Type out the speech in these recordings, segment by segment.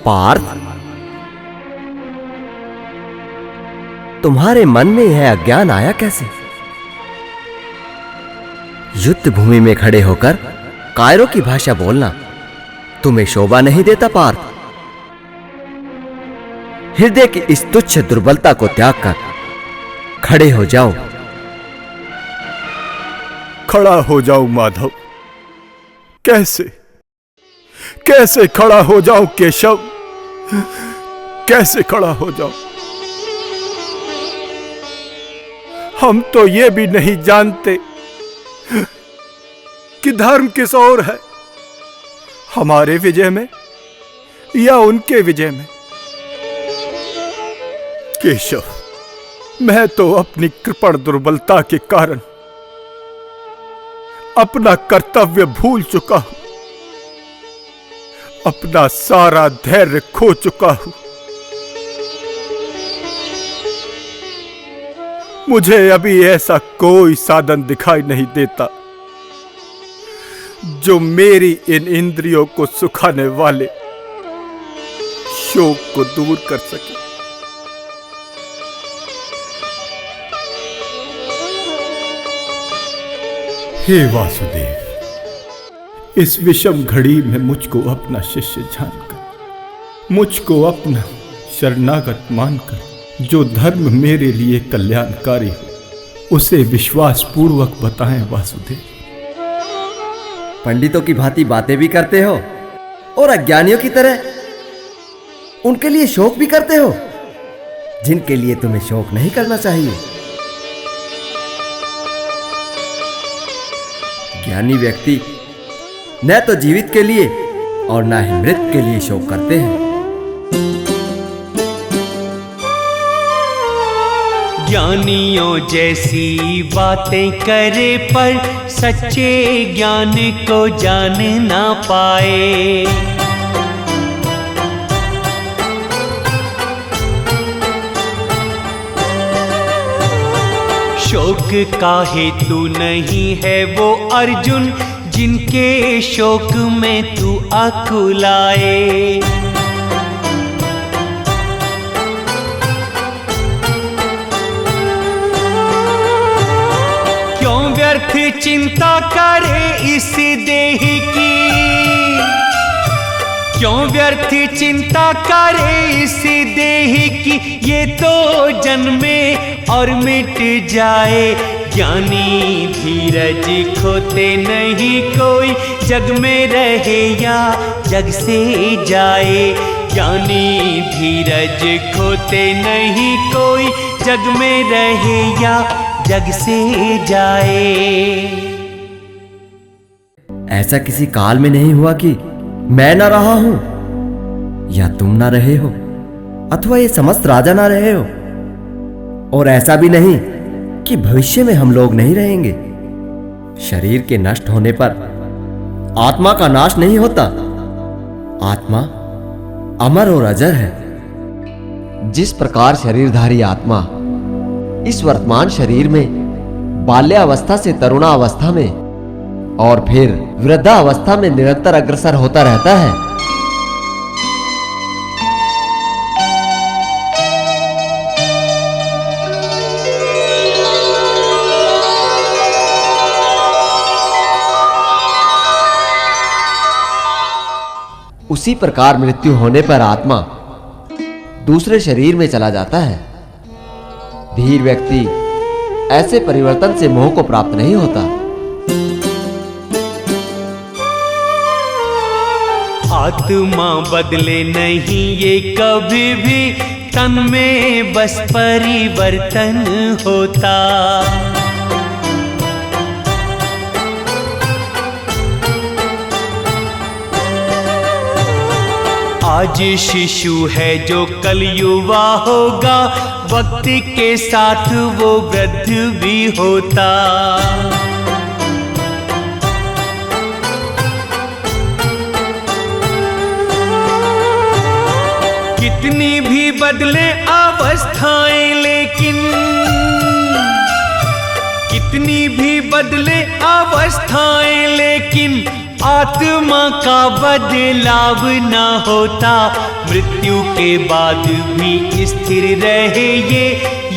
पार्थ, तुम्हारे मन में यह अज्ञान आया कैसे? युद्ध भूमि में खड़े होकर कायरों की भाषा बोलना तुम्हें शोभा नहीं देता पार्थ। हृदय की इस तुच्छ दुर्बलता को त्याग कर खड़े हो जाओ। खड़ा हो जाऊं माधव? कैसे कैसे खड़ा हो जाऊं केशव? कैसे खड़ा हो जाऊं? हम तो ये भी नहीं जानते कि धर्म किस ओर है, हमारे विजय में या उनके विजय में। केशव, मैं तो अपनी कृपण दुर्बलता के कारण अपना कर्तव्य भूल चुका हूं, अपना सारा धैर्य खो चुका हूं। मुझे अभी ऐसा कोई साधन दिखाई नहीं देता जो मेरी इन इंद्रियों को सुखाने वाले शोक को दूर कर सके। हे वासुदेव, इस विषम घड़ी में मुझको अपना शिष्य जानकर, मुझको अपना शरणागत मानकर जो धर्म मेरे लिए कल्याणकारी हो उसे विश्वास पूर्वक बताएं वासुदेव। पंडितों की भांति बातें भी करते हो और अज्ञानियों की तरह उनके लिए शोक भी करते हो जिनके लिए तुम्हें शोक नहीं करना चाहिए। ज्ञानी व्यक्ति न तो जीवित के लिए और न ही मृत के लिए शोक करते हैं। ज्ञानियों जैसी बातें करे पर सच्चे ज्ञान को जान ना पाए। शोक का हेतु नहीं है वो अर्जुन जिनके शोक में तू अकुलाए। क्यों व्यर्थ चिंता करे इस देह की, क्यों व्यर्थ चिंता करे इस देह की, ये तो जन्मे और मिट जाए। ज्ञानी धीरज खोते नहीं कोई, जग में रहे या जग से जाए। ज्ञानी धीरज खोते नहीं कोई, जग में रहे या जग से जाए। ऐसा किसी काल में नहीं हुआ कि मैं ना रहा हूं या तुम ना रहे हो अथवा ये समस्त राजा ना रहे हो, और ऐसा भी नहीं कि भविष्य में हम लोग नहीं रहेंगे। शरीर के नष्ट होने पर आत्मा का नाश नहीं होता। आत्मा अमर और अजर है। जिस प्रकार शरीरधारी आत्मा इस वर्तमान शरीर में बाल्यावस्था से तरुणावस्था में और फिर वृद्धावस्था में निरंतर अग्रसर होता रहता है, उसी प्रकार मृत्यु होने पर आत्मा दूसरे शरीर में चला जाता है। धीर व्यक्ति ऐसे परिवर्तन से मोह को प्राप्त नहीं होता। आत्मा बदले नहीं ये कभी भी, तन में बस परिवर्तन होता। आज शिशु है जो कल युवा होगा, वक्त के साथ वो वृद्ध भी होता। कितनी भी बदले अवस्थाएं लेकिन, कितनी भी बदले अवस्थाएं लेकिन आत्मा का बदलाव न होता। मृत्यु के बाद भी स्थिर रहे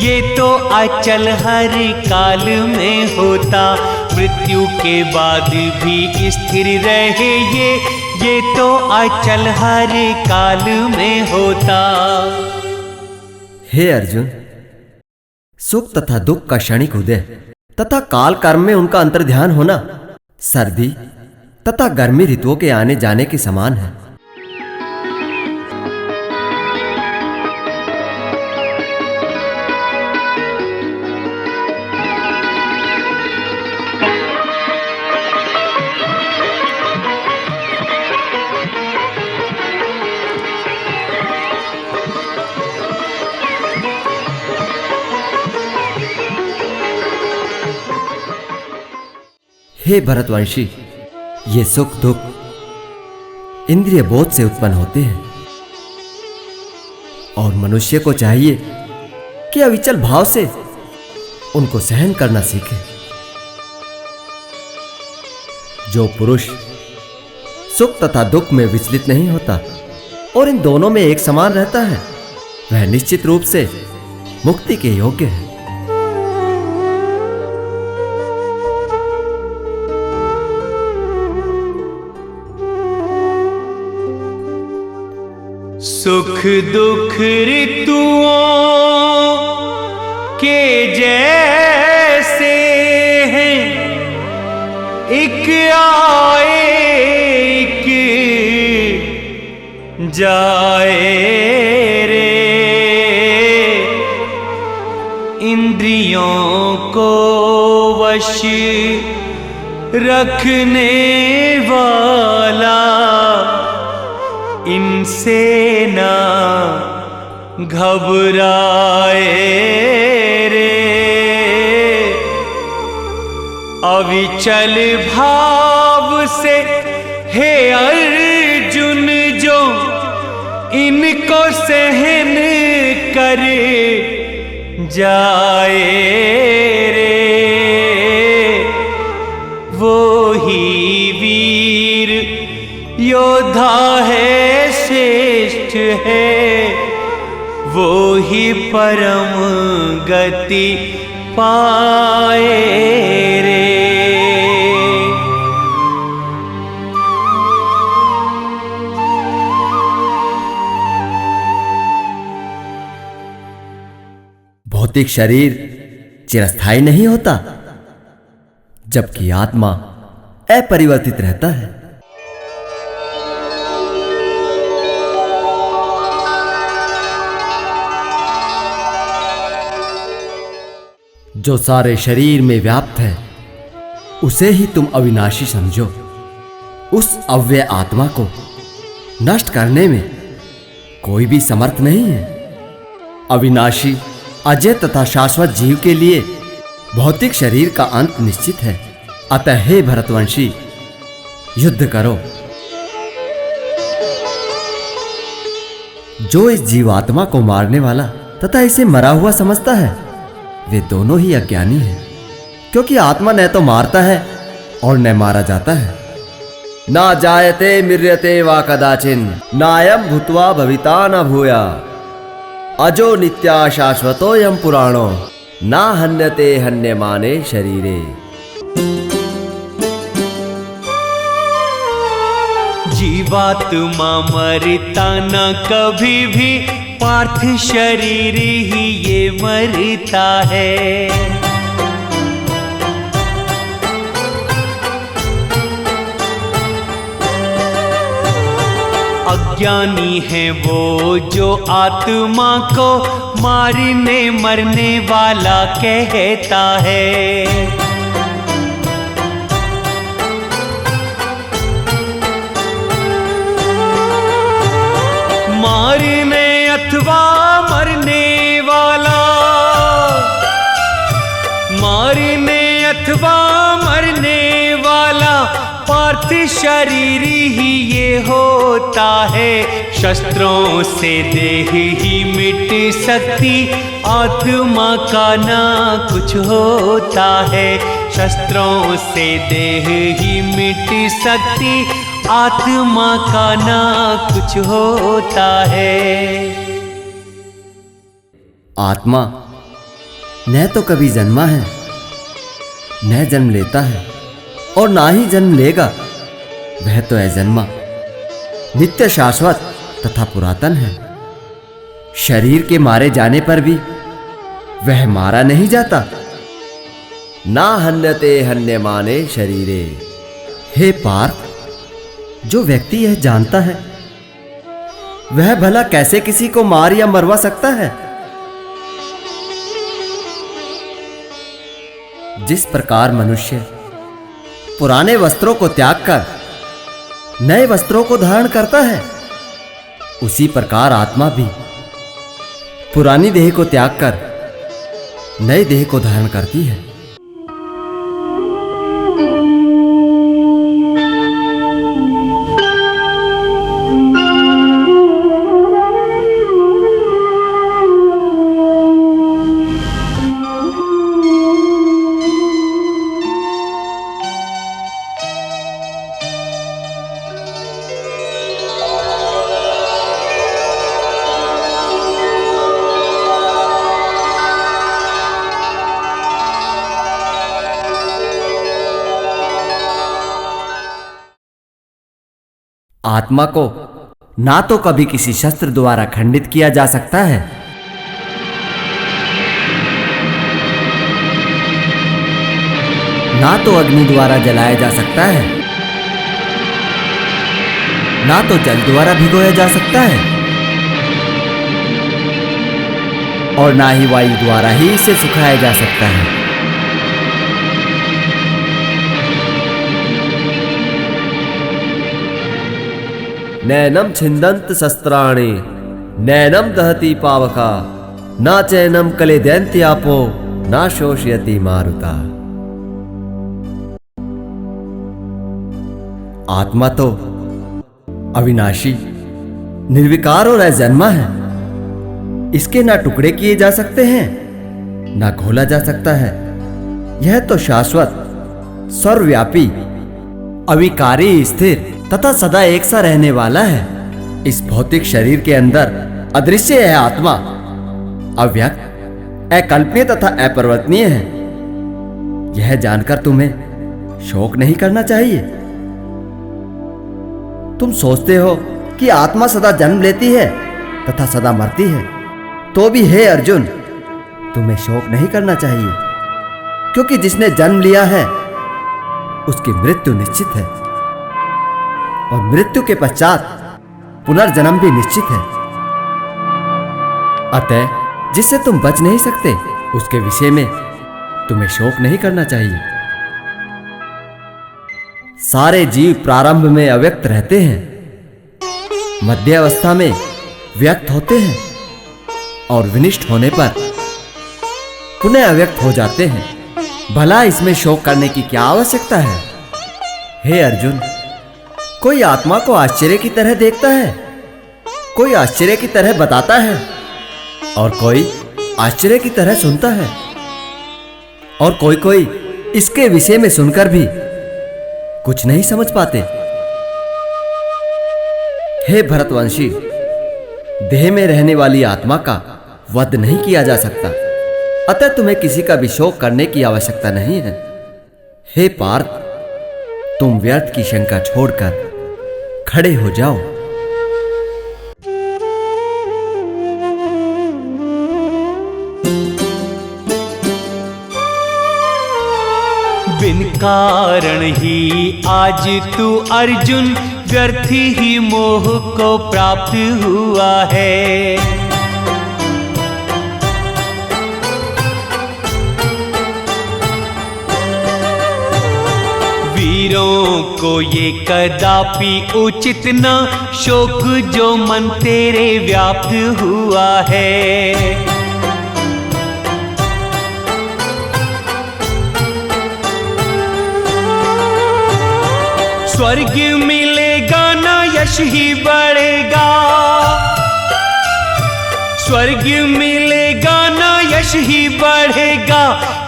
ये तो अचल हर काल में होता। मृत्यु के बाद भी स्थिर रहे ये तो अचल हर काल में होता। हे अर्जुन, सुख तथा दुख का क्षणिक उदय तथा काल कर्म में उनका अंतर्ध्यान होना सर्दी तथा गर्मी ऋतुओं के आने जाने के समान है। हे भरतवंशी, ये सुख दुख इंद्रिय बोध से उत्पन्न होते हैं और मनुष्य को चाहिए कि अविचल भाव से उनको सहन करना सीखे। जो पुरुष सुख तथा दुख में विचलित नहीं होता और इन दोनों में एक समान रहता है, वह निश्चित रूप से मुक्ति के योग्य है। सुख दुख ऋतुओं के जैसे हैं, एक आए एक जाए रे। इंद्रियों को वश रखने वाला इनसे ना घबराए रे। अविचल भाव से हे अर्जुन जो इनको सहन करे जाए रे, वो ही वीर योद्धा है, श्रेष्ठ है, वो ही परम गति पाए रे। भौतिक शरीर चिरस्थायी नहीं होता, जबकि आत्मा अपरिवर्तित रहता है। जो सारे शरीर में व्याप्त है उसे ही तुम अविनाशी समझो। उस अव्यय आत्मा को नष्ट करने में कोई भी समर्थ नहीं है। अविनाशी अजय तथा शाश्वत जीव के लिए भौतिक शरीर का अंत निश्चित है। अतः हे भरतवंशी, युद्ध करो। जो इस जीवात्मा को मारने वाला तथा इसे मरा हुआ समझता है, वे दोनों ही अज्ञानी हैं, क्योंकि आत्मा न तो मारता है और न मारा जाता है। ना जायते म्रियते वा कदाचिन नायम भूत्वा भविता न भूया अजो नित्या शाश्वतोयम पुराणो ना हन्यते हन्यमाने शरीरे। जीवात्मा मरता न कभी भी, पार्थ शरीर ही ये मरता है। अज्ञानी है वो जो आत्मा को मारने मरने वाला कहता है। मारने अथवा मरने वाला, मारने अथवा मरने वाला पार्थ शरीर ही ये होता है। शस्त्रों से देह ही मिट सकती, आत्मा का ना कुछ होता है। शस्त्रों से देह ही मिट सकती, आत्मा का ना कुछ होता है। आत्मा न तो कभी जन्मा है, न जन्म लेता है और ना ही जन्म लेगा। वह तो अजन्मा, नित्य शाश्वत तथा पुरातन है। शरीर के मारे जाने पर भी वह मारा नहीं जाता। ना हन्यते हन्यमाने शरीरे। हे पार्थ, जो व्यक्ति यह जानता है वह भला कैसे किसी को मार या मरवा सकता है? जिस प्रकार मनुष्य पुराने वस्त्रों को त्याग कर नए वस्त्रों को धारण करता है, उसी प्रकार आत्मा भी पुरानी देह को त्याग कर नई देह को धारण करती है। आत्मा को ना तो कभी किसी शस्त्र द्वारा खंडित किया जा सकता है, ना तो अग्नि द्वारा जलाया जा सकता है, ना तो जल द्वारा भिगोया जा सकता है और ना ही वायु द्वारा ही इसे सुखाया जा सकता है। नैनम छिन्दन्त शस्त्राणि नैनम दहति पावका न चैनम कलेदयन्त्यापो न शोषयति मारुता। आत्मा तो अविनाशी, निर्विकार और अजन्मा है। इसके ना टुकड़े किए जा सकते हैं, ना घोला जा सकता है। यह तो शाश्वत, सर्वव्यापी, अविकारी, स्थिर तथा सदा एक सा रहने वाला है। इस भौतिक शरीर के अंदर अदृश्य है आत्मा, अव्यक्त, अकल्पनीय तथा अपरिवर्तनीय है। यह जानकर तुम्हें शोक नहीं करना चाहिए। तुम सोचते हो कि आत्मा सदा जन्म लेती है तथा सदा मरती है, तो भी हे अर्जुन, तुम्हें शोक नहीं करना चाहिए, क्योंकि जिसने जन्म लिया है उसकी मृत्यु निश्चित है और मृत्यु के पश्चात पुनर्जन्म भी निश्चित है। अतः जिससे तुम बच नहीं सकते उसके विषय में तुम्हें शोक नहीं करना चाहिए। सारे जीव प्रारंभ में अव्यक्त रहते हैं, मध्य अवस्था में व्यक्त होते हैं और विनिष्ट होने पर पुनः अव्यक्त हो जाते हैं। भला इसमें शोक करने की क्या आवश्यकता है? हे अर्जुन, कोई आत्मा को आश्चर्य की तरह देखता है, कोई आश्चर्य की तरह बताता है और कोई आश्चर्य की तरह सुनता है और कोई इसके विषय में सुनकर भी कुछ नहीं समझ पाते। हे भरतवंशी, देह में रहने वाली आत्मा का वध नहीं किया जा सकता, अतः तुम्हें किसी का भी शोक करने की आवश्यकता नहीं है। हे पार्थ, तुम व्यर्थ की शंका छोड़कर खड़े हो जाओ। बिन कारण ही आज तू अर्जुन व्यर्थ ही मोह को प्राप्त हुआ है। वीर वीरों को ये कदापि उचित न शोक जो मन तेरे व्याप्त हुआ है। स्वर्ग मिलेगा ना यश ही बढ़ेगा, स्वर्ग मिलेगा ना यश ही बढ़ेगा,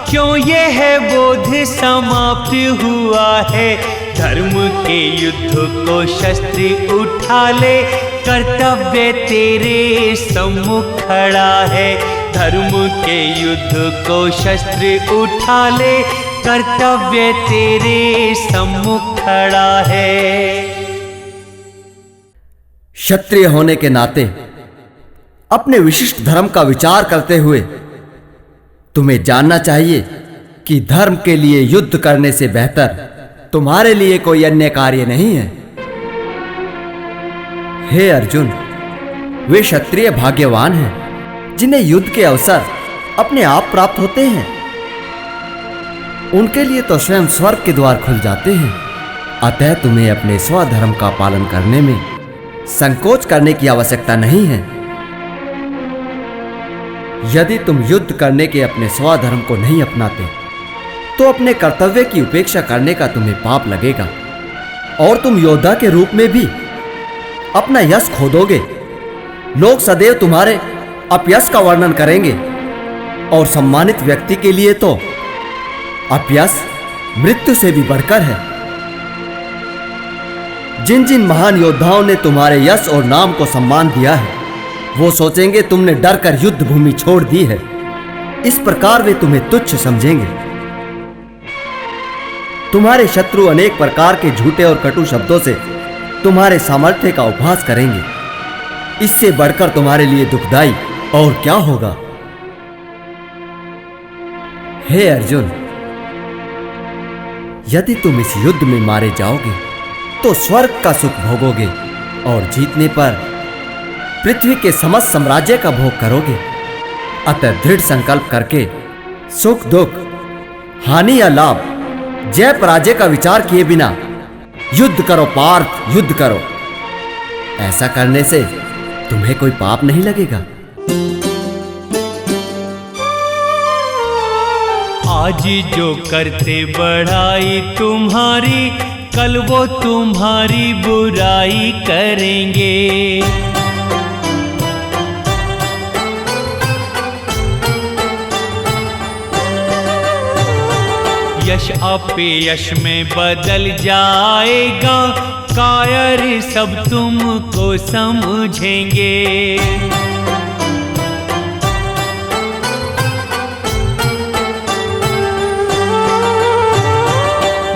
क्यों ये है बोध समाप्त हुआ है। धर्म के युद्ध को शस्त्र उठा ले, कर्तव्य तेरे सम्मुख खड़ा है। धर्म के युद्ध को शस्त्र उठा ले, कर्तव्य तेरे सम्मुख खड़ा है। क्षत्रिय होने के नाते अपने विशिष्ट धर्म का विचार करते हुए तुम्हें जानना चाहिए कि धर्म के लिए युद्ध करने से बेहतर तुम्हारे लिए कोई अन्य कार्य नहीं है। हे अर्जुन, वे क्षत्रिय भाग्यवान हैं जिन्हें युद्ध के अवसर अपने आप प्राप्त होते हैं। उनके लिए तो स्वयं स्वर्ग के द्वार खुल जाते हैं। अतः तुम्हें अपने स्वधर्म का पालन करने में संकोच करने की आवश्यकता नहीं है। यदि तुम युद्ध करने के अपने स्वधर्म को नहीं अपनाते तो अपने कर्तव्य की उपेक्षा करने का तुम्हें पाप लगेगा और तुम योद्धा के रूप में भी अपना यश खो दोगे। लोग सदैव तुम्हारे अपयश का वर्णन करेंगे और सम्मानित व्यक्ति के लिए तो अपयश मृत्यु से भी बढ़कर है। जिन जिन महान योद्धाओं ने तुम्हारे यश और नाम को सम्मान दिया है, वो सोचेंगे तुमने डर कर युद्ध भूमि छोड़ दी है। इस प्रकार वे तुम्हें तुच्छ समझेंगे। तुम्हारे शत्रु अनेक प्रकार के झूठे और कटु शब्दों से तुम्हारे सामर्थ्य का उपहास करेंगे। इससे बढ़कर तुम्हारे लिए दुखदाई और क्या होगा। हे अर्जुन, यदि तुम इस युद्ध में मारे जाओगे तो स्वर्ग का सुख भोगोगे और जीतने पर पृथ्वी के समस्त साम्राज्य का भोग करोगे। अतः दृढ़ संकल्प करके सुख दुख, हानि या लाभ, जय पराजय का विचार किए बिना युद्ध करो पार्थ, युद्ध करो। ऐसा करने से तुम्हें कोई पाप नहीं लगेगा। आज जो करते बढ़ाई तुम्हारी, कल वो तुम्हारी बुराई करेंगे। यश अपयश में बदल जाएगा, कायर सब तुमको समझेंगे।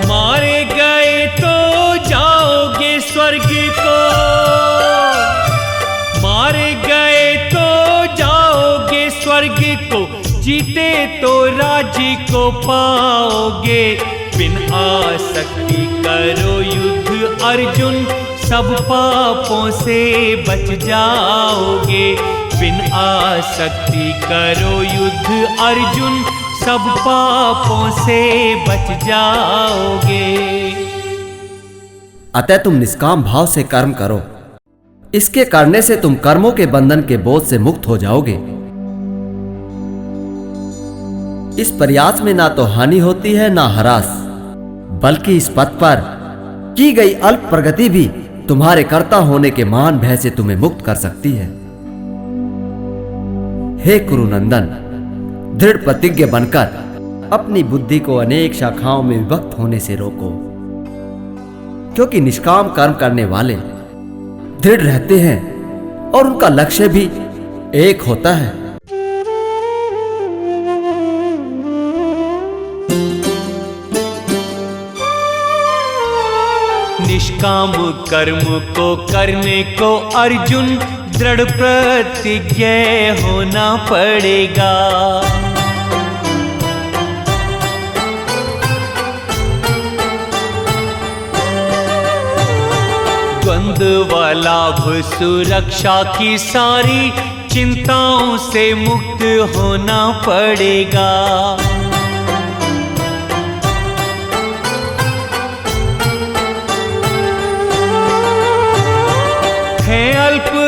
मारे गए तो जाओगे स्वर्ग को, मारे गए तो जाओगे स्वर्ग को, जीते तो राज्य को पाओगे। बिन आसक्ति करो युद्ध अर्जुन, सब पापों से बच जाओगे। बिन आसक्ति करो युद्ध अर्जुन, सब पापों से बच जाओगे। अतः तुम निष्काम भाव से कर्म करो। इसके करने से तुम कर्मों के बंधन के बोझ से मुक्त हो जाओगे। इस प्रयास में ना तो हानि होती है ना ह्रास, बल्कि इस पथ पर की गई अल्प प्रगति भी तुम्हारे कर्ता होने के महान भय से तुम्हें मुक्त कर सकती है। हे कुरुनंदन, दृढ़ प्रतिज्ञ बनकर अपनी बुद्धि को अनेक शाखाओं में विभक्त होने से रोको, क्योंकि निष्काम कर्म करने वाले दृढ़ रहते हैं और उनका लक्ष्य भी एक होता है। निष्काम कर्म को करने को अर्जुन दृढ़ प्रतिज्ञ होना पड़ेगा। द्वंद्व लाभ सुरक्षा की सारी चिंताओं से मुक्त होना पड़ेगा।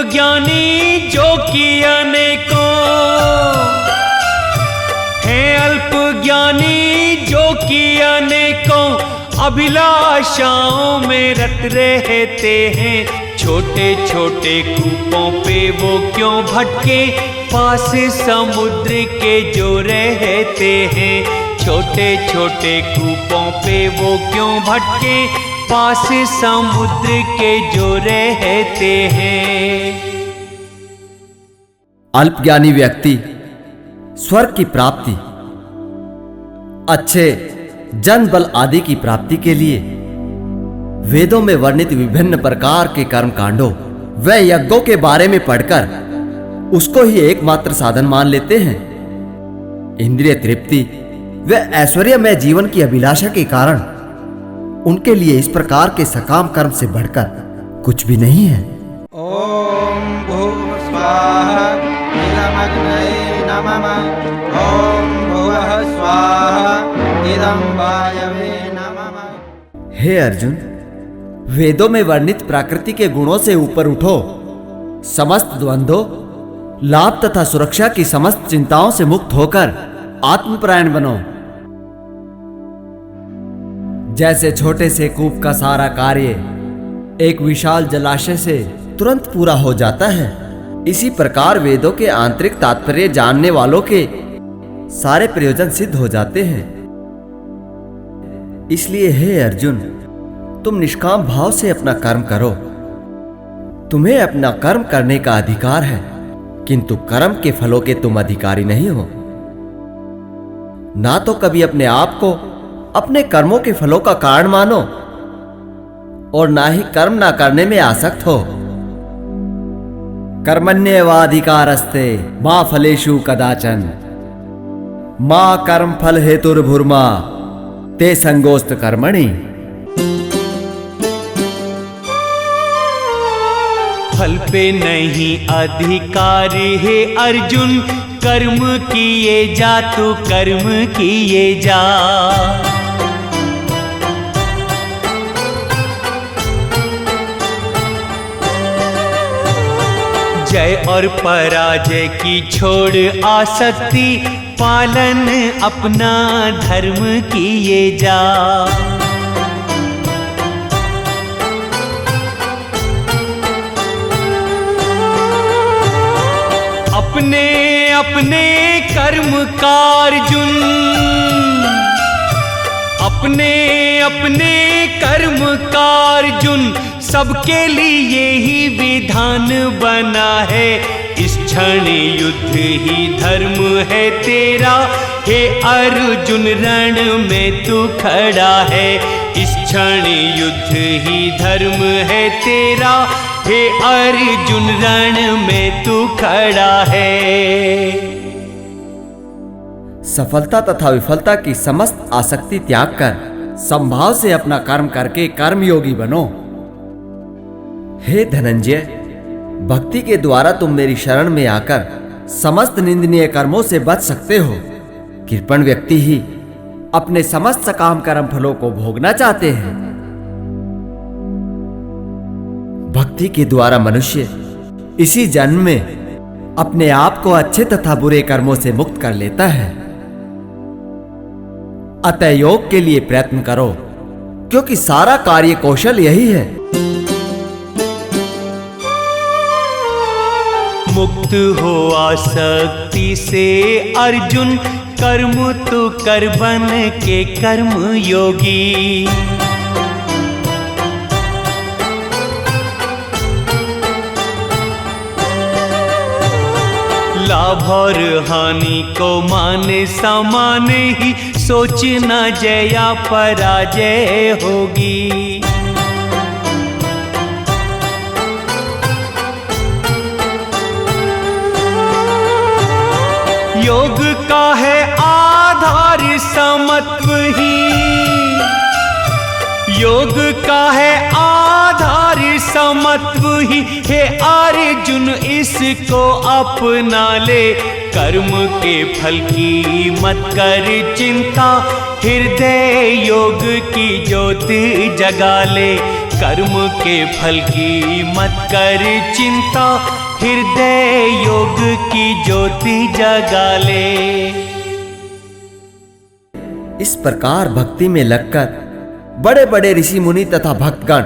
ज्ञानी जो कि अनेकों, है अल्प ज्ञानी जो कि अनेकों अभिलाषाओं में रत रहते हैं। छोटे छोटे कूपों पे वो क्यों भटके, पास समुद्र के जो रहते हैं। छोटे छोटे कूपों पे वो क्यों भटके, पास समुद्र के जो रहते हैं। अल्पज्ञानी व्यक्ति स्वर्ग की प्राप्ति, अच्छे जन बल आदि की प्राप्ति के लिए वेदों में वर्णित विभिन्न प्रकार के कर्म कांडों व यज्ञों के बारे में पढ़कर उसको ही एकमात्र साधन मान लेते हैं। इंद्रिय तृप्ति व ऐश्वर्यमय जीवन की अभिलाषा के कारण उनके लिए इस प्रकार के सकाम कर्म से बढ़कर कुछ भी नहीं है। ओम भूः स्वाहा इदमग्नये नमः। ओम भुवः स्वाहा इदं वायवे नमः। हे अर्जुन, वेदों में वर्णित प्रकृति के गुणों से ऊपर उठो, समस्त द्वंद्वों, लाभ तथा सुरक्षा की समस्त चिंताओं से मुक्त होकर आत्मपरायण बनो। जैसे छोटे से कूप का सारा कार्य एक विशाल जलाशय से तुरंत पूरा हो जाता है, इसी प्रकार वेदों के आंतरिक तात्पर्य जानने वालों के सारे प्रयोजन सिद्ध हो जाते हैं। इसलिए हे अर्जुन, तुम निष्काम भाव से अपना कर्म करो। तुम्हें अपना कर्म करने का अधिकार है, किंतु कर्म के फलों के तुम अधिकारी नहीं हो। ना तो कभी अपने आप को अपने कर्मों के फलों का कारण मानो और ना ही कर्म ना करने में आसक्त हो। कर्मण्येवाधिकारस्ते मा फलेषु कदाचन मा कर्म फल हेतुर्भुर्मा ते संगोस्त कर्मणि। फल पे नहीं अधिकार है अर्जुन, कर्म किए जा तू कर्म किए जा। जय और पराजय की छोड़ आसक्ति, पालन अपना धर्म किए जा। अपने अपने कर्म का अर्जुन, अपने अपने कर्म का अर्जुन, सबके लिए ही विधान बना है। इस क्षण युद्ध ही धर्म है तेरा, हे अर्जुन रण में तू खड़ा है। इस क्षण युद्ध ही धर्म है तेरा, हे अर्जुन रण में तू खड़ा है। सफलता तथा विफलता की समस्त आसक्ति त्याग कर संभाव से अपना कर्म करके कर्मयोगी बनो। हे धनंजय, भक्ति के द्वारा तुम मेरी शरण में आकर समस्त निंदनीय कर्मों से बच सकते हो। कृपण व्यक्ति ही अपने समस्त सकाम कर्म फलों को भोगना चाहते हैं। भक्ति के द्वारा मनुष्य इसी जन्म में अपने आप को अच्छे तथा बुरे कर्मों से मुक्त कर लेता है। अतः योग के लिए प्रयत्न करो, क्योंकि सारा कार्य कौशल यही है। मुक्त हो आसक्ति से अर्जुन, कर्म तू कर बन के कर्म योगी। लाभ और हानि को माने समान ही, सोचना जया पराजय होगी। योग का है आधार समत्व ही, योग का है आधार समत्व ही। हे अर्जुन इसको अपना ले, कर्म के फल की मत कर चिंता, हृदय योग की ज्योति जगा ले। कर्म के फल की मत कर चिंता, हृदय योग की ज्योति जगा ले। इस प्रकार भक्ति में लगकर बड़े बड़े ऋषि मुनि तथा भक्तगण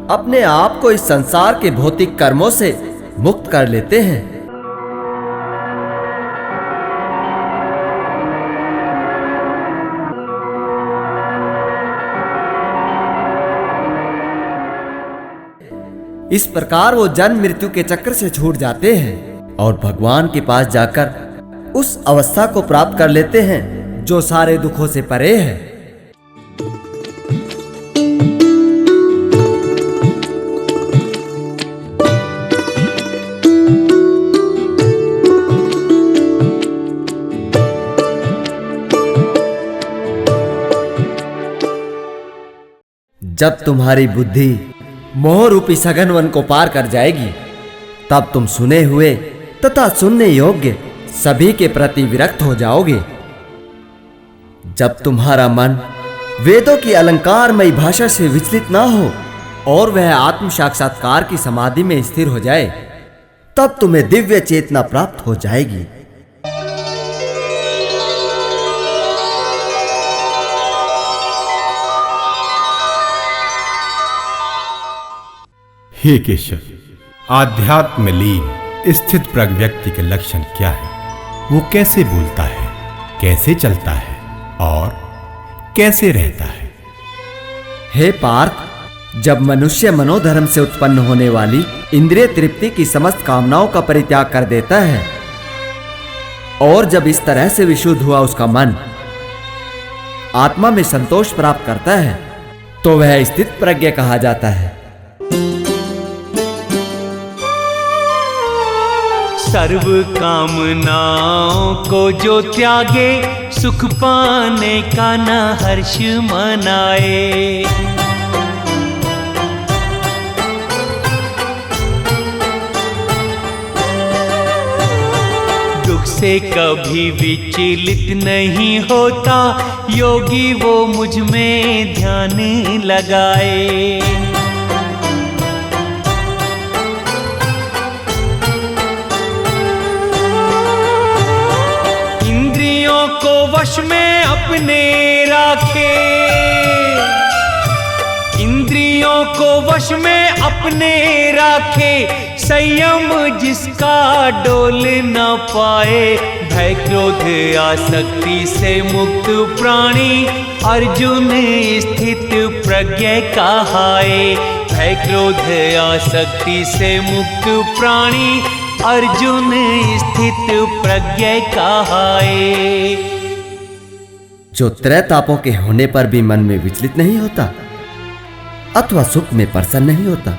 अपने आप को इस संसार के भौतिक कर्मों से मुक्त कर लेते हैं। इस प्रकार वो जन्म मृत्यु के चक्र से छूट जाते हैं और भगवान के पास जाकर उस अवस्था को प्राप्त कर लेते हैं जो सारे दुखों से परे है। जब तुम्हारी बुद्धि मोह रूपी सघन वन को पार कर जाएगी, तब तुम सुने हुए तथा सुनने योग्य सभी के प्रति विरक्त हो जाओगे। जब तुम्हारा मन वेदों की अलंकारमयी भाषा से विचलित ना हो और वह आत्म साक्षात्कार की समाधि में स्थिर हो जाए, तब तुम्हें दिव्य चेतना प्राप्त हो जाएगी। हे केशव, आध्यात्म में लीन स्थित प्रज्ञ व्यक्ति के लक्षण क्या है? वो कैसे बोलता है, कैसे चलता है और कैसे रहता है? हे पार्थ, जब मनुष्य मनोधर्म से उत्पन्न होने वाली इंद्रिय तृप्ति की समस्त कामनाओं का परित्याग कर देता है और जब इस तरह से विशुद्ध हुआ उसका मन आत्मा में संतोष प्राप्त करता है, तो वह स्थित प्रज्ञ कहा जाता है। सर्व कामनाओं को जो त्यागे, सुख पाने का न हर्ष मनाए। दुख से कभी विचलित नहीं होता, योगी वो मुझ में ध्यान लगाए। को वश में अपने राखे, इंद्रियों को वश में अपने राखे, संयम जिसका डोल न पाए। भय क्रोध आसक्ति से मुक्त प्राणी, अर्जुन स्थित प्रज्ञ कहाए। भय क्रोध आसक्ति से मुक्त प्राणी, अर्जुन स्थित प्रज्ञ कहाए। जो त्रय तापों के होने पर भी मन में विचलित नहीं होता अथवा सुख में प्रसन्न नहीं होता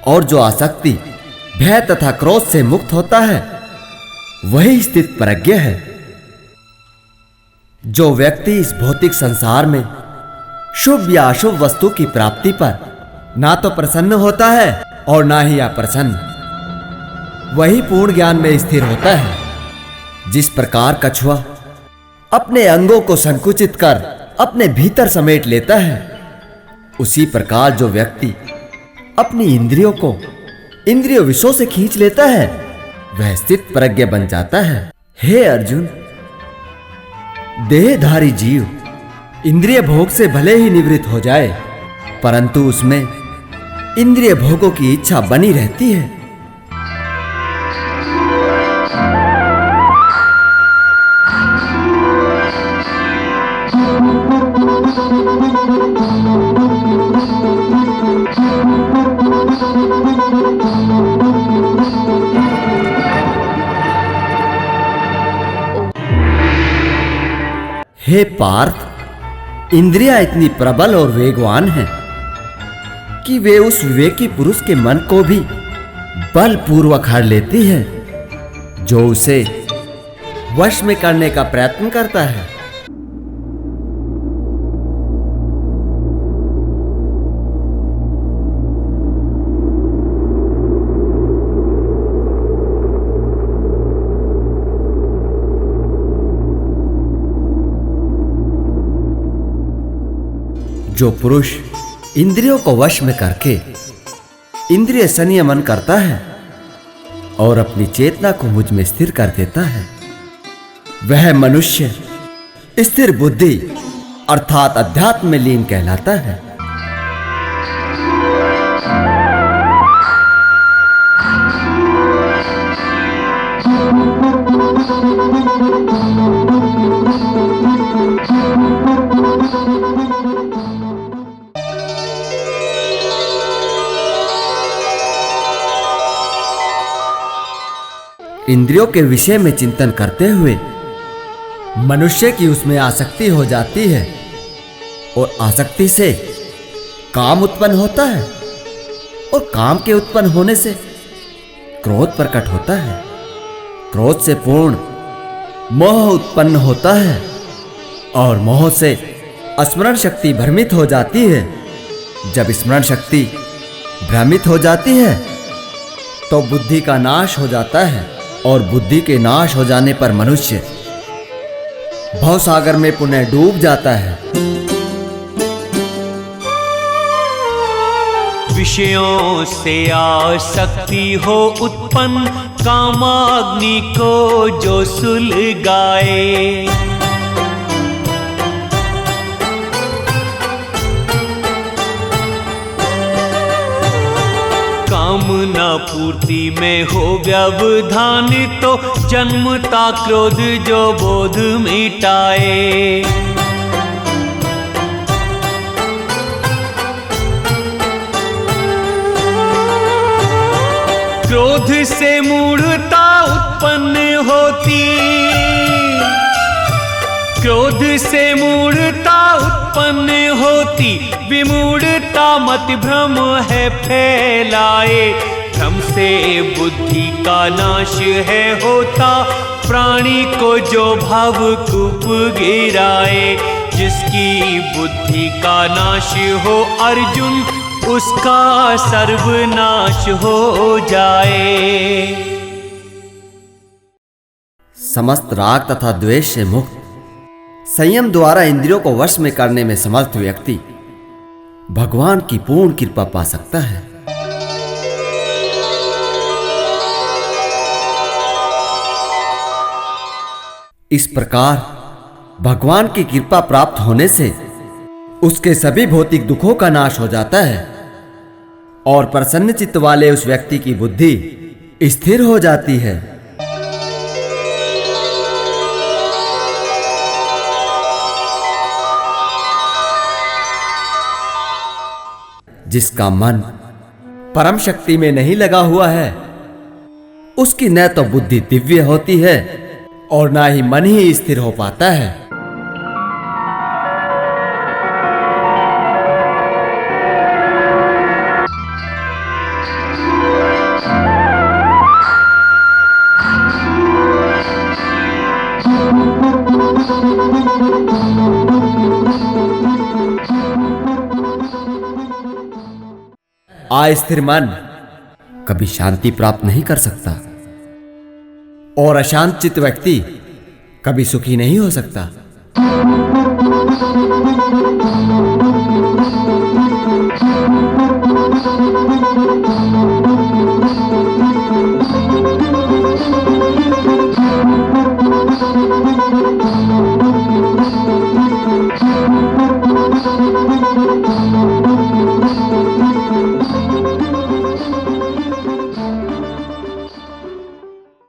और जो आसक्ति, भय तथा क्रोध से मुक्त होता है, वही स्थित प्रज्ञ है। जो व्यक्ति इस भौतिक संसार में शुभ या अशुभ वस्तु की प्राप्ति पर ना तो प्रसन्न होता है और ना ही अप्रसन्न, वही पूर्ण ज्ञान में स्थिर होता है। जिस प्रकार कछुआ अपने अंगों को संकुचित कर अपने भीतर समेट लेता है, उसी प्रकार जो व्यक्ति अपनी इंद्रियों को इंद्रिय विषयों से खींच लेता है, वह स्थित प्रज्ञ बन जाता है। हे अर्जुन, देहधारी जीव इंद्रिय भोग से भले ही निवृत्त हो जाए, परंतु उसमें इंद्रिय भोगों की इच्छा बनी रहती है। हे पार्थ, इंद्रियां इतनी प्रबल और वेगवान हैं कि वे उस विवेकी पुरुष के मन को भी बलपूर्वक हर लेती है जो उसे वश में करने का प्रयत्न करता है। जो पुरुष इंद्रियों को वश में करके इंद्रिय संयमन करता है और अपनी चेतना को मुझ में स्थिर कर देता है, वह मनुष्य स्थिर बुद्धि अर्थात अध्यात्म में लीन कहलाता है। इंद्रियों के विषय में चिंतन करते हुए मनुष्य की उसमें आसक्ति हो जाती है और आसक्ति से काम उत्पन्न होता है और काम के उत्पन्न होने से क्रोध प्रकट होता है। क्रोध से पूर्ण मोह उत्पन्न होता है और मोह से स्मरण शक्ति भ्रमित हो जाती है। जब स्मरण शक्ति भ्रमित हो जाती है तो बुद्धि का नाश हो जाता है और बुद्धि के नाश हो जाने पर मनुष्य भवसागर में पुनः डूब जाता है। विषयों से आसक्ति हो उत्पन्न, कामाग्नि को जो सुलगाए। कामना पूर्ति में हो व्यवधान तो जन्मता क्रोध जो बोध मिटाए। क्रोध से मूढ़ता उत्पन्न होती, क्रोध से मूढ़ता उत्पन्न होती, विमूढ़ता मति भ्रम है फैलाए। भ्रम से बुद्धि का नाश है होता, प्राणी को जो भाव कूप गिराए। जिसकी बुद्धि का नाश हो अर्जुन, उसका सर्वनाश हो जाए। समस्त राग तथा द्वेष से मुक्त, संयम द्वारा इंद्रियों को वश में करने में समर्थ व्यक्ति भगवान की पूर्ण कृपा पा सकता है। इस प्रकार भगवान की कृपा प्राप्त होने से उसके सभी भौतिक दुखों का नाश हो जाता है और प्रसन्न चित्त वाले उस व्यक्ति की बुद्धि स्थिर हो जाती है। जिसका मन परम शक्ति में नहीं लगा हुआ है, उसकी न तो बुद्धि दिव्य होती है और ना ही मन ही स्थिर हो पाता है। अस्थिर मन कभी शांति प्राप्त नहीं कर सकता और अशांत चित्त व्यक्ति कभी सुखी नहीं हो सकता।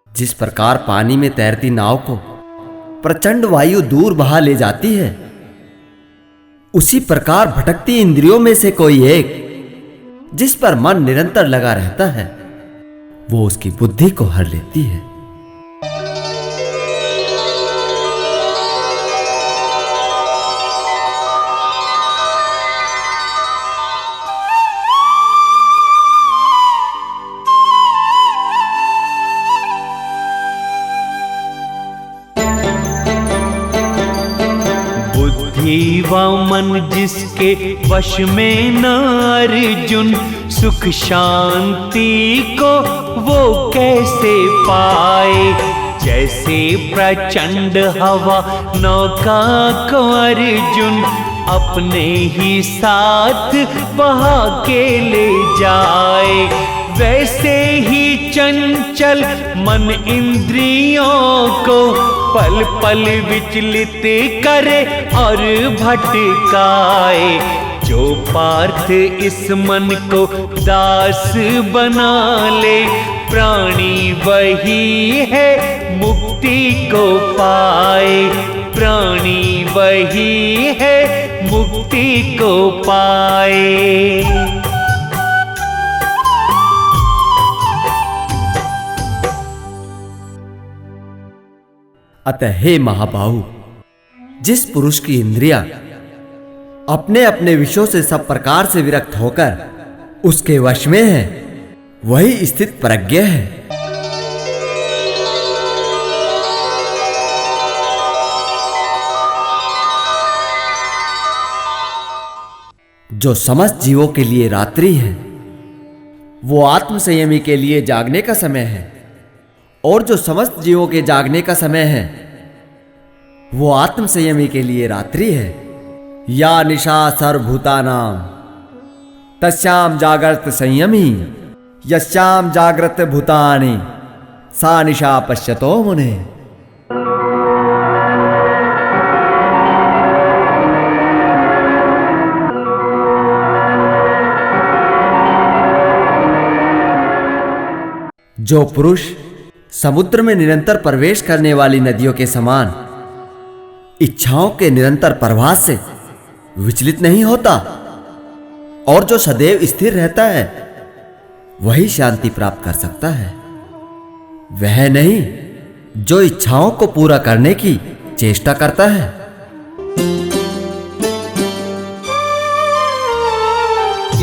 जिस प्रकार पानी में तैरती नाव को प्रचंड वायु दूर बहा ले जाती है, उसी प्रकार भटकती इंद्रियों में से कोई एक जिस पर मन निरंतर लगा रहता है, वो उसकी बुद्धि को हर लेती है। व मन जिसके वश में न अर्जुन, सुख शांति को वो कैसे पाए। जैसे प्रचंड हवा नौका को अर्जुन अपने ही साथ बहा के ले जाए। वैसे ही चंचल मन इंद्रियों को पल पल विचलित करे और भटकाए। जो पार्थ इस मन को दास बना ले, प्राणी वही है मुक्ति को पाए। प्राणी वही है मुक्ति को पाए। अतः हे महाबाहु, जिस पुरुष की इंद्रियां अपने अपने विषयों से सब प्रकार से विरक्त होकर उसके वश में है, वही स्थित प्रज्ञ है। जो समस्त जीवों के लिए रात्रि है, वो आत्म संयमी के लिए जागने का समय है, और जो समस्त जीवों के जागने का समय है, वो आत्म संयमी के लिए रात्रि है। या निशा सर्वभूतानां तस्याम जागृत संयमी, यस्याम जागृत भूतानि सा निशा पश्यतो मुने। जो पुरुष समुद्र में निरंतर प्रवेश करने वाली नदियों के समान इच्छाओं के निरंतर प्रवाह से विचलित नहीं होता और जो सदैव स्थिर रहता है, वही शांति प्राप्त कर सकता है। वह नहीं जो इच्छाओं को पूरा करने की चेष्टा करता है।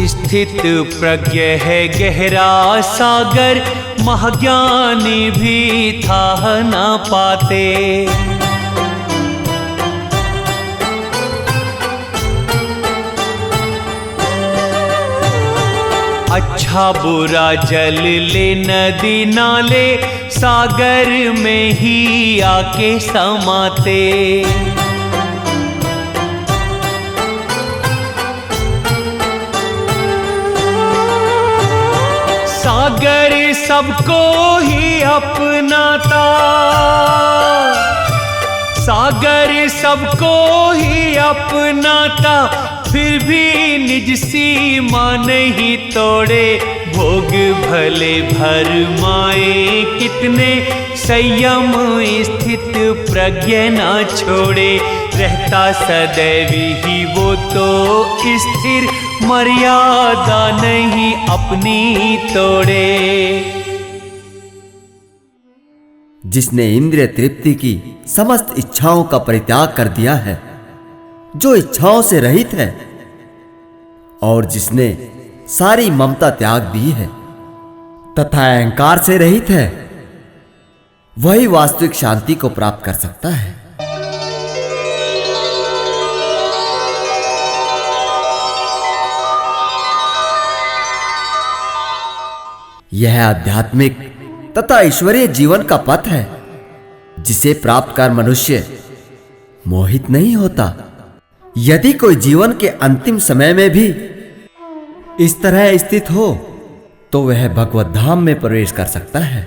स्थित प्रज्ञ है गहरा सागर, महाज्ञानी भी था ना पाते। अच्छा बुरा जल ले नदी नाले, सागर में ही आके समाते। सागर सबको ही अपनाता, सागर सबको ही अपनाता, फिर भी निज सीमा नहीं तोड़े। भोग भले भरमाए कितने, संयम स्थित प्रज्ञ ना छोड़े। रहता सदैव ही वो तो स्थिर, मर्यादा नहीं अपनी तोड़े। जिसने इंद्रिय तृप्ति की समस्त इच्छाओं का परित्याग कर दिया है, जो इच्छाओं से रहित है, और जिसने सारी ममता त्याग दी है तथा अहंकार से रहित है, वही वास्तविक शांति को प्राप्त कर सकता है। यह आध्यात्मिक तथा ईश्वरीय जीवन का पथ है, जिसे प्राप्त कर मनुष्य मोहित नहीं होता। यदि कोई जीवन के अंतिम समय में भी इस तरह स्थित हो, तो वह भगवत धाम में प्रवेश कर सकता है।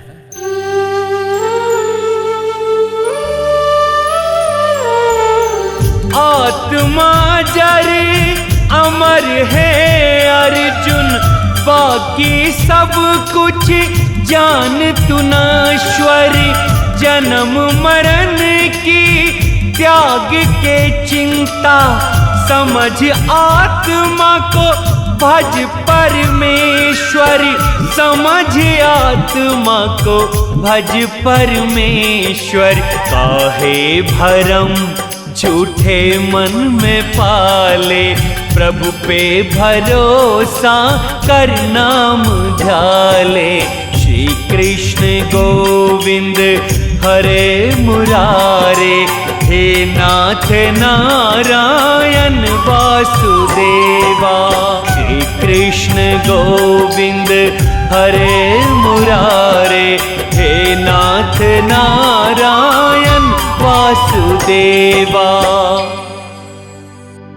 आत्मा जर अमर है अर्जुन, बाकी सब कुछ जान तू नश्वर। जन्म मरण की त्याग के चिंता, समझ आत्मा को भज परमेश्वर। समझ आत्मा को भज परमेश्वर। काहे भरम झूठे मन में पाले, प्रभु पे भरोसा कर नाम झाले। श्री कृष्ण गोविंद हरे मुरारे, हे नाथ नारायण वासुदेवा। श्री कृष्ण गोविंद हरे मुरारे, हे नाथ नारायण वासुदेवा।